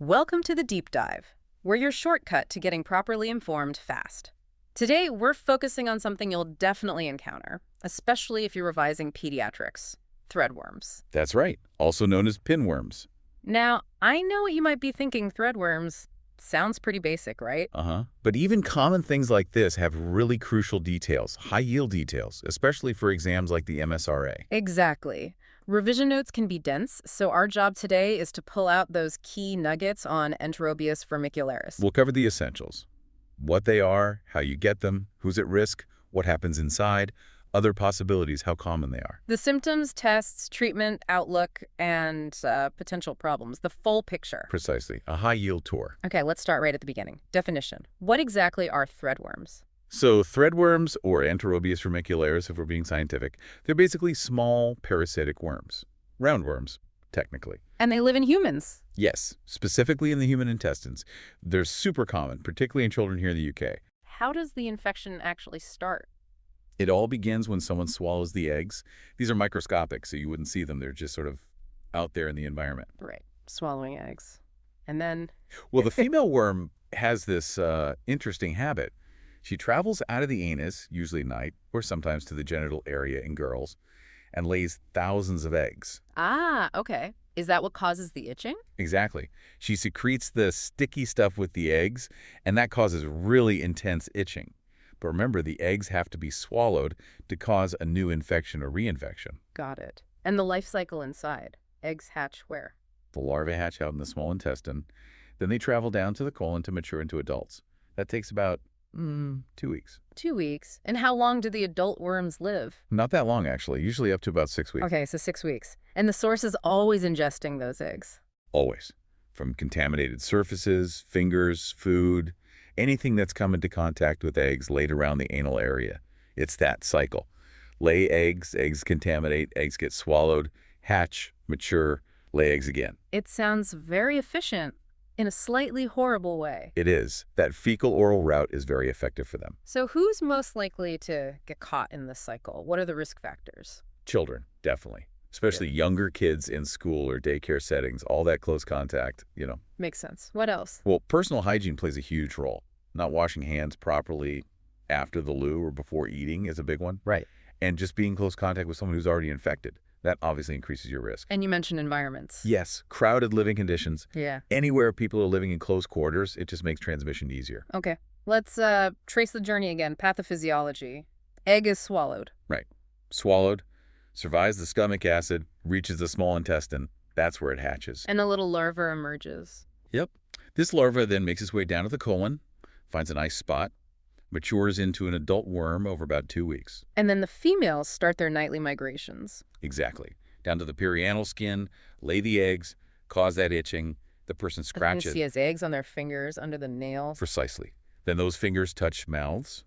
Welcome to the Deep Dive. We're your shortcut to getting properly informed fast. Today, we're focusing on something you'll definitely encounter, especially if you're revising pediatrics: threadworms. That's right, also known as pinworms. Now, I know what you might be thinking: threadworms. Sounds pretty basic, right? But even common things like this have really crucial details, high-yield details, especially for exams like the MSRA. Exactly. Revision notes can be dense, so our job today is to pull out those key nuggets on Enterobius vermicularis. We'll cover the essentials: what they are, how you get them, who's at risk, what happens inside, other possibilities, how common they are. The symptoms, tests, treatment, outlook, and potential problems. The full picture. Precisely, a high-yield tour. Okay, let's start right at the beginning. Definition. What exactly are threadworms? So threadworms, or Enterobius vermicularis if we're being scientific, they're basically small parasitic worms. Roundworms, technically. And they live in humans. Yes, specifically in the human intestines. They're super common, particularly in children here in the UK. How does the infection actually start? It all begins when someone swallows the eggs. These are microscopic, so you wouldn't see them. They're just sort of out there in the environment. Right, swallowing eggs. And then? Well, the female worm has this interesting habit. She travels out of the anus, usually at night, or sometimes to the genital area in girls, and lays thousands of eggs. Ah, okay. Is that what causes the itching? Exactly. She secretes the sticky stuff with the eggs, and that causes really intense itching. But remember, the eggs have to be swallowed to cause a new infection or reinfection. Got it. And the life cycle inside? Eggs hatch where? The larvae hatch out in the small intestine. Then they travel down to the colon to mature into adults. That takes about 2 weeks. 2 weeks. And how long do the adult worms live? Not that long, actually. Usually up to about 6 weeks. Okay, so 6 weeks. And the source is always ingesting those eggs? Always. From contaminated surfaces, fingers, food, anything that's come into contact with eggs laid around the anal area. It's that cycle. Lay eggs, eggs contaminate, eggs get swallowed, hatch, mature, lay eggs again. It sounds very efficient in a slightly horrible way. It is. That fecal-oral route is very effective for them. So who's most likely to get caught in this cycle? What are the risk factors? Children, definitely. Especially younger kids in school or daycare settings, all that close contact, Makes sense. What else? Well, personal hygiene plays a huge role. Not washing hands properly after the loo or before eating is a big one. Right. And just being in close contact with someone who's already infected. That obviously increases your risk. And you mentioned environments. Yes, crowded living conditions. Yeah. Anywhere people are living in close quarters, it just makes transmission easier. Okay. Let's trace the journey again. Pathophysiology. Egg is swallowed. Right. Swallowed, survives the stomach acid, reaches the small intestine. That's where it hatches. And a little larva emerges. Yep. This larva then makes its way down to the colon, finds a nice spot, matures into an adult worm over about 2 weeks. And then the females start their nightly migrations. Exactly. Down to the perianal skin, lay the eggs, cause that itching. The person scratches. You see his eggs on their fingers, under the nails. Precisely. Then those fingers touch mouths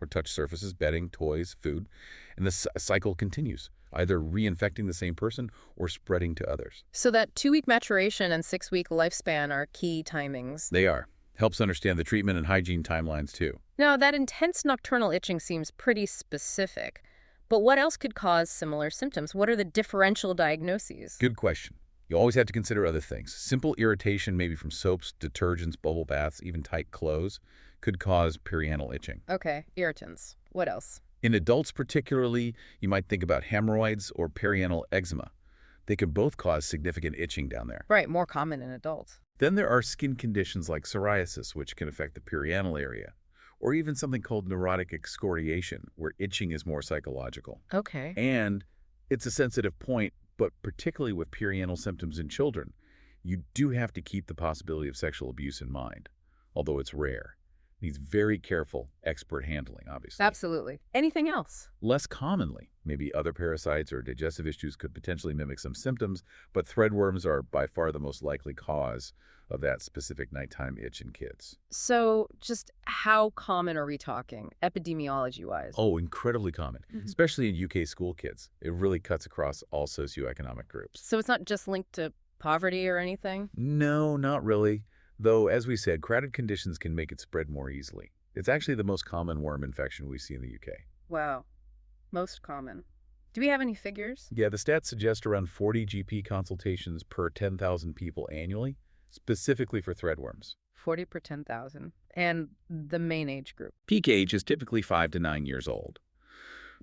or touch surfaces, bedding, toys, food, and the cycle continues, either reinfecting the same person or spreading to others. So that 2-week maturation and 6-week lifespan are key timings. They are. Helps understand the treatment and hygiene timelines, too. Now, that intense nocturnal itching seems pretty specific. But what else could cause similar symptoms? What are the differential diagnoses? Good question. You always have to consider other things. Simple irritation, maybe from soaps, detergents, bubble baths, even tight clothes, could cause perianal itching. Okay, irritants. What else? In adults particularly, you might think about hemorrhoids or perianal eczema. They could both cause significant itching down there. Right, more common in adults. Then there are skin conditions like psoriasis, which can affect the perianal area, or even something called neurotic excoriation, where itching is more psychological. Okay. And it's a sensitive point, but particularly with perianal symptoms in children, you do have to keep the possibility of sexual abuse in mind, although it's rare. Needs very careful, expert handling, obviously. Absolutely. Anything else? Less commonly, maybe other parasites or digestive issues could potentially mimic some symptoms, but threadworms are by far the most likely cause of that specific nighttime itch in kids. So just how common are we talking, epidemiology-wise? Oh, incredibly common, especially in UK school kids. It really cuts across all socioeconomic groups. So it's not just linked to poverty or anything? No, not really. Though, as we said, crowded conditions can make it spread more easily. It's actually the most common worm infection we see in the UK. Wow. Most common. Do we have any figures? Yeah, the stats suggest around 40 GP consultations per 10,000 people annually. specifically for threadworms. 40 per 10,000. And the main age group. Peak age is typically 5 to 9 years old.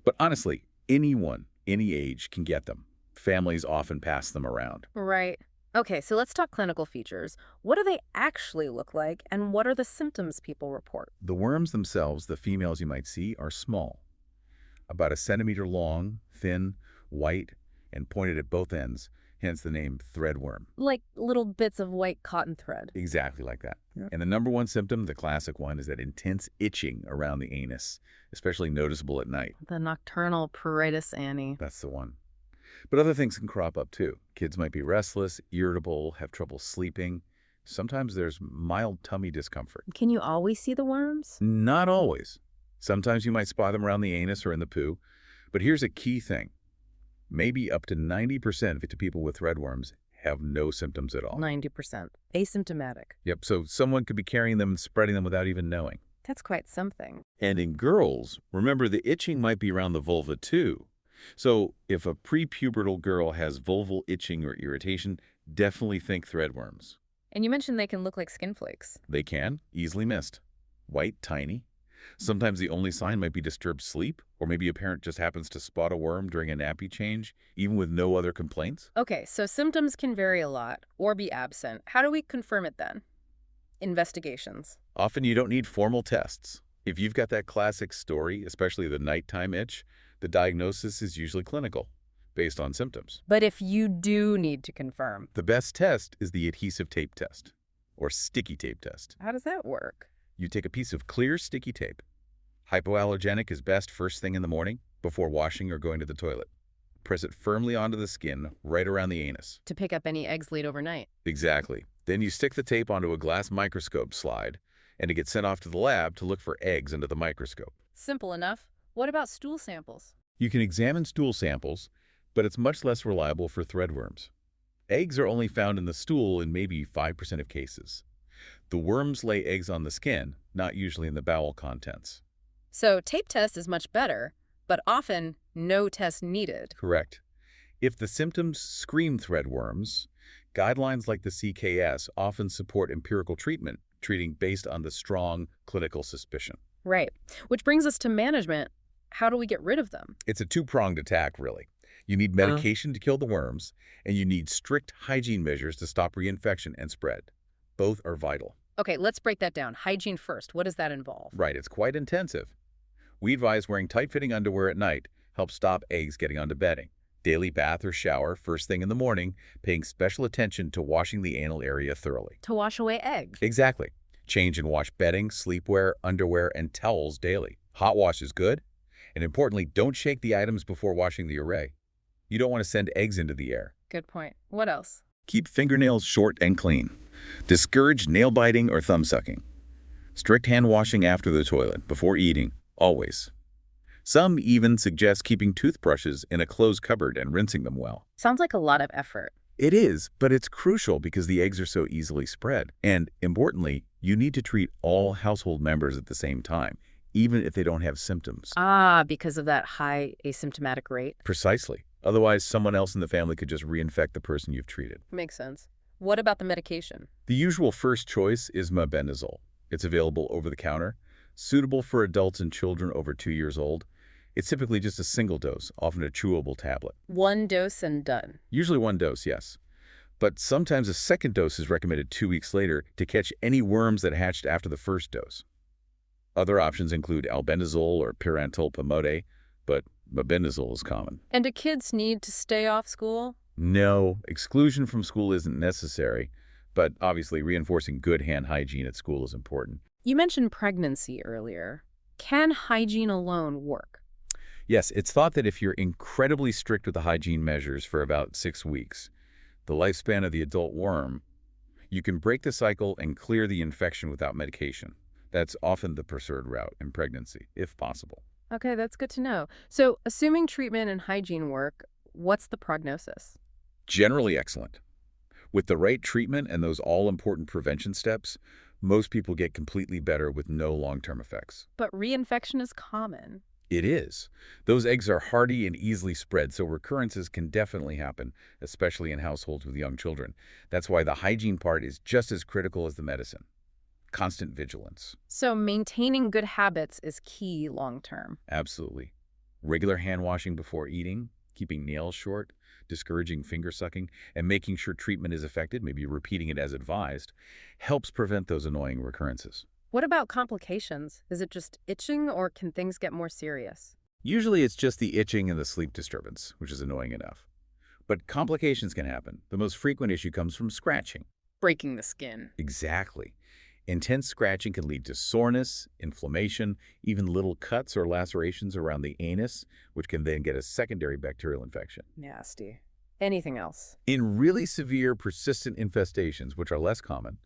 But honestly, anyone, any age, can get them. Families often pass them around. Right. Okay, so let's talk clinical features. What do they actually look like, and what are the symptoms people report? The worms themselves, the females you might see, are small. About a centimeter long, thin, white, and pointed at both ends, hence the name threadworm. Like little bits of white cotton thread. Exactly like that. Yeah. And the number one symptom, the classic one, is that intense itching around the anus, especially noticeable at night. The nocturnal pruritus Annie. That's the one. But other things can crop up too. Kids might be restless, irritable, have trouble sleeping. Sometimes there's mild tummy discomfort. Can you always see the worms? Not always. Sometimes you might spot them around the anus or in the poo. But here's a key thing. Maybe up to 90% of people with threadworms have no symptoms at all. 90%. Asymptomatic. Yep, so someone could be carrying them and spreading them without even knowing. That's quite something. And in girls, remember the itching might be around the vulva too. So if a prepubertal girl has vulval itching or irritation, definitely think threadworms. And you mentioned they can look like skin flakes. They can, easily missed. White, tiny. Sometimes the only sign might be disturbed sleep, or maybe a parent just happens to spot a worm during a nappy change, even with no other complaints. Okay, so symptoms can vary a lot or be absent. How do we confirm it then? Investigations. Often you don't need formal tests. If you've got that classic story, especially the nighttime itch, the diagnosis is usually clinical, based on symptoms. But if you do need to confirm, The best test is the adhesive tape test, or sticky tape test. how does that work? You take a piece of clear sticky tape. Hypoallergenic is best first thing in the morning, before washing or going to the toilet. Press it firmly onto the skin, right around the anus. To pick up any eggs laid overnight. Exactly. Then you stick the tape onto a glass microscope slide, and it gets sent off to the lab to look for eggs under the microscope. Simple enough. What about stool samples? You can examine stool samples, but it's much less reliable for threadworms. Eggs are only found in the stool in maybe 5% of cases. The worms lay eggs on the skin, not usually in the bowel contents. So tape test is much better, but often no test needed. Correct. If the symptoms scream threadworms, guidelines like the CKS often support empirical treatment, treating based on the strong clinical suspicion. Right. Which brings us to management. How do we get rid of them? It's a two-pronged attack, really. You need medication to kill the worms, and you need strict hygiene measures to stop reinfection and spread. Both are vital. Okay, let's break that down. Hygiene first. What does that involve? Right, it's quite intensive. We advise wearing tight-fitting underwear at night helps stop eggs getting onto bedding. Daily bath or shower first thing in the morning, paying special attention to washing the anal area thoroughly. To wash away eggs. Exactly. Change and wash bedding, sleepwear, underwear, and towels daily. Hot wash is good. And importantly, don't shake the items before washing the array. You don't want to send eggs into the air. Good point. What else? Keep fingernails short and clean. Discourage nail biting or thumb sucking. Strict hand washing after the toilet, before eating, always. Some even suggest keeping toothbrushes in a closed cupboard and rinsing them well. Sounds like a lot of effort. It is, but it's crucial because the eggs are so easily spread. And importantly, you need to treat all household members at the same time, even if they don't have symptoms. Because of that high asymptomatic rate? Precisely. Otherwise, someone else in the family could just reinfect the person you've treated. Makes sense. What about the medication? The usual first choice is mebendazole. It's available over the counter, suitable for adults and children over 2 years old. It's typically just a single dose, often a chewable tablet. One dose and done. Usually one dose, yes. But sometimes a second dose is recommended 2 weeks later to catch any worms that hatched after the first dose. Other options include albendazole or pyrantyl pomade, but mebendazole is common. And do kids need to stay off school? No, exclusion from school isn't necessary, but obviously reinforcing good hand hygiene at school is important. You mentioned pregnancy earlier. Can hygiene alone work? Yes, it's thought that if you're incredibly strict with the hygiene measures for about 6 weeks, the lifespan of the adult worm, you can break the cycle and clear the infection without medication. That's often the preferred route in pregnancy, if possible. Okay, that's good to know. So, assuming treatment and hygiene work, what's the prognosis? Generally excellent. With the right treatment and those all-important prevention steps, most people get completely better with no long-term effects. But reinfection is common. It is. Those eggs are hardy and easily spread, so recurrences can definitely happen, especially in households with young children. That's why the hygiene part is just as critical as the medicine. Constant vigilance. So maintaining good habits is key long term. Absolutely. Regular hand washing before eating, keeping nails short, discouraging finger sucking, and making sure treatment is effective, maybe repeating it as advised, helps prevent those annoying recurrences. What about complications? Is it just itching or can things get more serious? Usually it's just the itching and the sleep disturbance, which is annoying enough. But complications can happen. The most frequent issue comes from scratching. Breaking the skin. Exactly. Intense scratching can lead to soreness, inflammation, even little cuts or lacerations around the anus, which can then get a secondary bacterial infection. Nasty. Anything else? In really severe, persistent infestations, which are less common,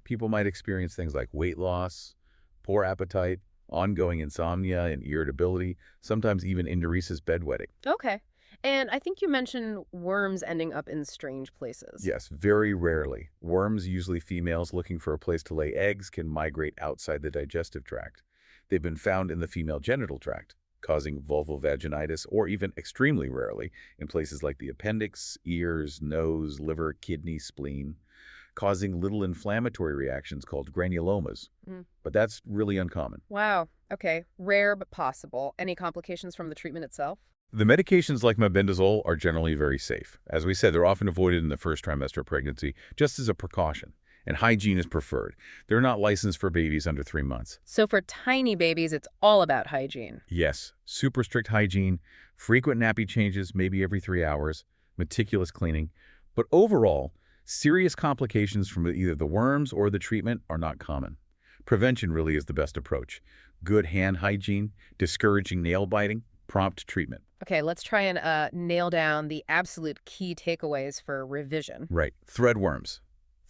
people might experience things like weight loss, poor appetite, ongoing insomnia and irritability, sometimes even endoresis bedwetting. Okay. And I think you mentioned worms ending up in strange places. Yes, very rarely. Worms, usually females looking for a place to lay eggs, can migrate outside the digestive tract. They've been found in the female genital tract, causing vulvovaginitis, or even extremely rarely in places like the appendix, ears, nose, liver, kidney, spleen, causing little inflammatory reactions called granulomas. But that's really uncommon. Wow. Okay. Rare but possible. Any complications from the treatment itself? The medications like mebendazole are generally very safe. As we said, they're often avoided in the first trimester of pregnancy, just as a precaution. And hygiene is preferred. They're not licensed for babies under 3 months. So for tiny babies, it's all about hygiene. Yes, super strict hygiene, frequent nappy changes, maybe every 3 hours, meticulous cleaning. But overall, serious complications from either the worms or the treatment are not common. Prevention really is the best approach. Good hand hygiene, discouraging nail biting, prompt treatment. Okay, let's try and nail down the absolute key takeaways for revision. Right. Threadworms.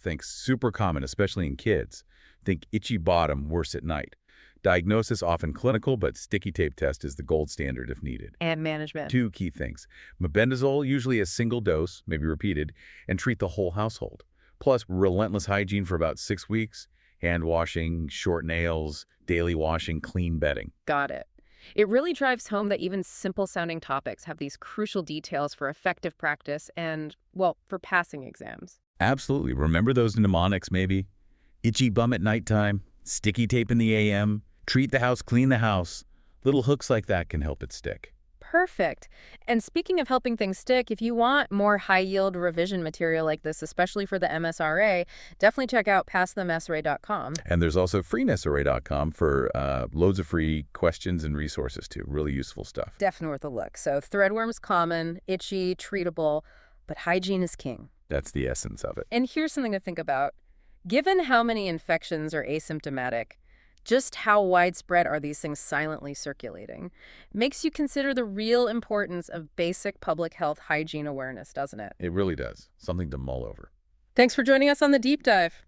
Think super common, especially in kids. Think itchy bottom, worse at night. Diagnosis often clinical, but sticky tape test is the gold standard if needed. And management. 2 key things. Mebendazole, usually a single dose, maybe repeated, and treat the whole household. Plus, relentless hygiene for about 6 weeks. Hand washing, short nails, daily washing, clean bedding. Got it. It really drives home that even simple-sounding topics have these crucial details for effective practice and, well, for passing exams. Absolutely. Remember those mnemonics, maybe? Itchy bum at nighttime, sticky tape in the AM, treat the house, clean the house. Little hooks like that can help it stick. Perfect. And speaking of helping things stick, if you want more high-yield revision material like this, especially for the MSRA, definitely check out PassTheMSRA.com. And there's also FreeNSRA.com for loads of free questions and resources, too. Really useful stuff. Definitely worth a look. So threadworms common, itchy, treatable, but hygiene is king. That's the essence of it. And here's something to think about. Given how many infections are asymptomatic, just how widespread are these things silently circulating? Makes you consider the real importance of basic public health hygiene awareness, doesn't it? It really does. Something to mull over. Thanks for joining us on The Deep Dive.